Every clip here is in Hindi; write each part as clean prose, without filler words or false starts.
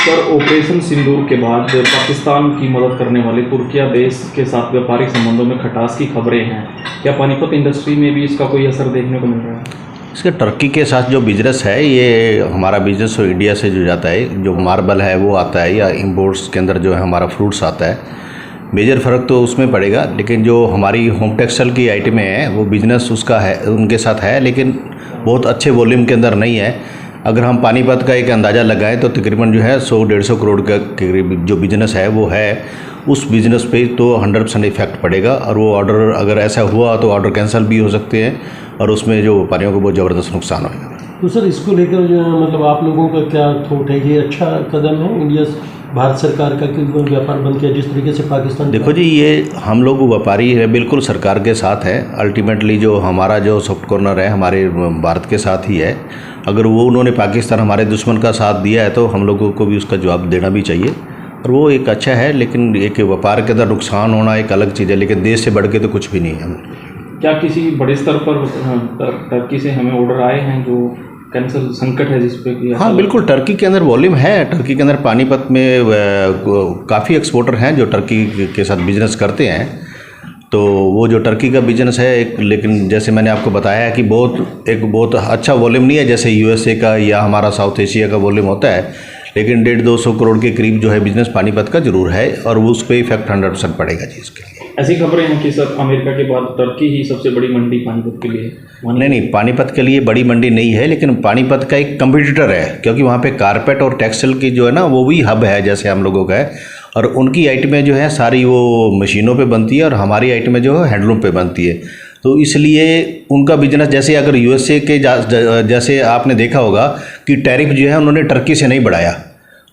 सर, ऑपरेशन सिंदूर के बाद पाकिस्तान की मदद करने वाले तुर्की देश के साथ व्यापारिक संबंधों में खटास की खबरें हैं। क्या पानीपत इंडस्ट्री में भी इसका कोई असर देखने को मिल रहा है? इसके टर्की के साथ जो बिज़नेस है, ये हमारा बिज़नेस इंडिया से जो जाता है, जो मार्बल है वो आता है, या इम्पोर्ट्स के अंदर जो है हमारा फ्रूट्स आता है। मेजर फ़र्क तो उसमें पड़ेगा, लेकिन जो हमारी होम टेक्सटाइल की आइटमें हैं वो बिज़नेस उसका है, उनके साथ है, लेकिन बहुत अच्छे वॉल्यूम के अंदर नहीं है। अगर हम पानीपत का एक अंदाज़ा लगाएं तो तकरीबन जो है 100-150 करोड़ का करीब जो बिज़नेस है वो है। उस बिज़नेस पे तो 100% इफेक्ट पड़ेगा, और वो ऑर्डर अगर ऐसा हुआ तो ऑर्डर कैंसिल भी हो सकते हैं, और उसमें जो व्यापारियों को बहुत ज़बरदस्त नुकसान होगा। तो सर, इसको लेकर जो मतलब आप लोगों का क्या थॉट है? ये अच्छा कदम है इंडिया भारत सरकार का कि व्यापार बंद किया जिस तरीके से पाकिस्तान? देखो जी, ये हम लोग व्यापारी है, बिल्कुल सरकार के साथ है। अल्टीमेटली जो हमारा जो सॉफ्ट कॉर्नर है हमारे भारत के साथ ही है। अगर वो उन्होंने पाकिस्तान हमारे दुश्मन का साथ दिया है तो हम लोगों को भी उसका जवाब देना भी चाहिए, और वो एक अच्छा है। लेकिन एक व्यापार के अंदर नुकसान होना एक अलग चीज़ है, लेकिन देश से बढ़ के तो कुछ भी नहीं है। क्या किसी बड़े स्तर पर टर्की से हमें ऑर्डर आए हैं जो कैंसल संकट है जिस पे कि? हाँ बिल्कुल, टर्की के अंदर वॉल्यूम है। टर्की के अंदर पानीपत में काफ़ी एक्सपोर्टर हैं जो टर्की के साथ बिजनेस करते हैं। तो वो जो टर्की का बिजनेस है एक, लेकिन जैसे मैंने आपको बताया कि बहुत अच्छा वॉल्यूम नहीं है जैसे यूएसए का या हमारा साउथ एशिया का वॉल्यूम होता है, लेकिन 150-200 करोड़ के करीब जो है बिजनेस पानीपत का जरूर है, और वो उस पर इफेक्ट 100% पड़ेगा जी इसके लिए। ऐसी खबरें हैं कि सर अमेरिका के बाद टर्की ही सबसे बड़ी मंडी पानीपत के लिए? नहीं, पानीपत के लिए बड़ी मंडी नहीं है, लेकिन पानीपत का एक कंपटीटर है, क्योंकि वहाँ पे कारपेट और टेक्सटाइल की जो है ना वो भी हब है जैसे हम लोगों का है, और उनकी आइटमें जो है सारी वो मशीनों पे बनती है, और हमारी आइटमें जो है हैंडलूम पे बनती है। तो इसलिए उनका बिजनेस, जैसे अगर यूएसए के जैसे आपने देखा होगा कि टैरिफ जो है उन्होंने टर्की से नहीं बढ़ाया।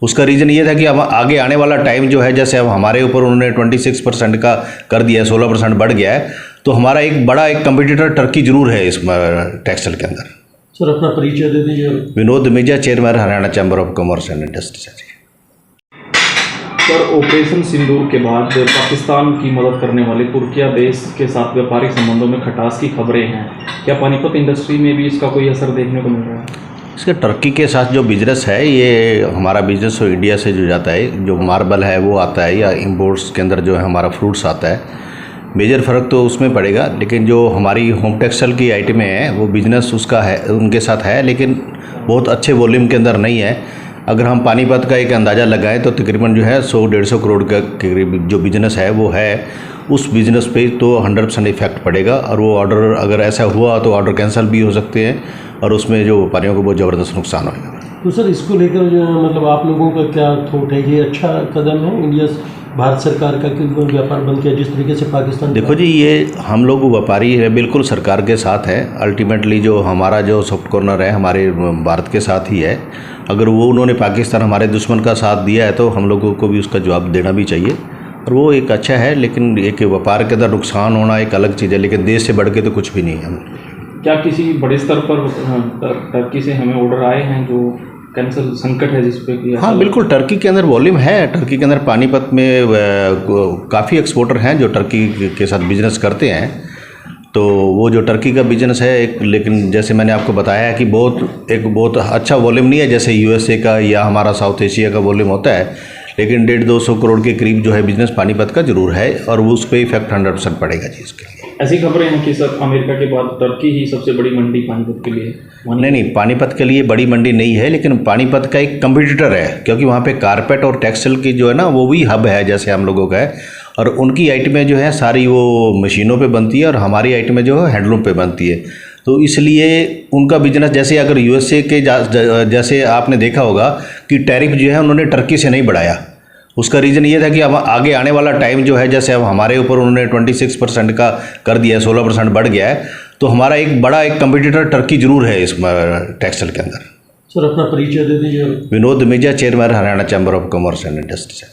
उसका रीज़न ये था कि अब आगे आने वाला टाइम जो है, जैसे अब हमारे ऊपर उन्होंने 26% का कर दिया है, 16% बढ़ गया है, तो हमारा एक बड़ा कंपटीटर टर्की जरूर है इस टेक्सटाइल के अंदर। सर, अपना परिचय दे दीजिए। Vinod Mirza, chairman Haryana chamber of commerce and industry. Sir, operation Sindoor के बाद पाकिस्तान की मदद करने वाले तुर्की देश के साथ व्यापारिक संबंधों में खटास की खबरें हैं। क्या पानीपत इंडस्ट्री में भी इसका कोई असर देखने को मिल रहा है? इसके टर्की के साथ जो बिज़नेस है, ये हमारा बिज़नेस इंडिया से जो जाता है, जो मार्बल है वो आता है, या इम्पोर्ट्स के अंदर जो है हमारा फ्रूट्स आता है। मेजर फ़र्क तो उसमें पड़ेगा, लेकिन जो हमारी होम टेक्सटाइल की आइटमें हैं वो बिज़नेस उसका है, उनके साथ है, लेकिन बहुत अच्छे वॉल्यूम के अंदर नहीं है। अगर हम पानीपत का एक अंदाज़ा लगाएं तो तकरीबन जो है 100-150 करोड़ का करीब जो बिज़नेस है वो है। उस बिज़नेस पे तो 100% इफेक्ट पड़ेगा, और वो ऑर्डर अगर ऐसा हुआ तो ऑर्डर कैंसिल भी हो सकते हैं, और उसमें जो व्यापारियों को बहुत ज़बरदस्त नुकसान होगा। तो सर, इसको लेकर जो मतलब आप लोगों का क्या थॉट है? ये अच्छा कदम है इंडिया भारत सरकार का कि व्यापार बंद किया जिस तरीके से पाकिस्तान? देखो जी, ये हम लोग व्यापारी है, बिल्कुल सरकार के साथ है। अल्टीमेटली जो हमारा जो सॉफ्ट कॉर्नर है हमारे भारत के साथ ही है। अगर वो उन्होंने पाकिस्तान हमारे दुश्मन का साथ दिया है तो हम लोगों को भी उसका जवाब देना भी चाहिए, और वो एक अच्छा है। लेकिन एक व्यापार के अंदर नुकसान होना एक अलग चीज़ है, लेकिन देश से बढ़ के तो कुछ भी नहीं है। क्या किसी बड़े स्तर पर टर्की से हमें ऑर्डर आए हैं जो कैंसल संकट है जिस पे कि? हाँ बिल्कुल, टर्की के अंदर वॉल्यूम है। टर्की के अंदर पानीपत में काफ़ी एक्सपोर्टर हैं जो टर्की के साथ बिजनेस करते हैं। तो वो जो टर्की का बिजनेस है एक, लेकिन जैसे मैंने आपको बताया कि बहुत अच्छा वॉल्यूम नहीं है जैसे यूएसए का या हमारा साउथ एशिया का वॉल्यूम होता है, लेकिन 150-200 करोड़ के करीब जो है बिजनेस पानीपत का जरूर है, और वो उस पर इफेक्ट 100% पड़ेगा जी इसके लिए। ऐसी खबरें हैं कि सर अमेरिका के बाद टर्की ही सबसे बड़ी मंडी पानीपत के लिए? नहीं, पानीपत के लिए बड़ी मंडी नहीं है, लेकिन पानीपत का एक कंपटीटर है, क्योंकि वहाँ पे कारपेट और टेक्सटाइल की जो है ना वो भी हब है जैसे हम लोगों का है, और उनकी आइटमें जो है सारी वो मशीनों पे बनती है, और हमारी आइटमें जो है हैंडलूम पे बनती है। तो इसलिए उनका बिजनेस, जैसे अगर यूएसए के जैसे आपने देखा होगा कि टैरिफ जो है उन्होंने टर्की से नहीं बढ़ाया। उसका रीज़न ये था कि अब आगे आने वाला टाइम जो है, जैसे अब हमारे ऊपर उन्होंने 26% का कर दिया है, 16% बढ़ गया है, तो हमारा एक बड़ा कंपटीटर टर्की जरूर है इस टेक्सटाइल के अंदर। सर, अपना परिचय दे दीजिए। Vinod Mirza, chairman Haryana chamber of commerce and industry.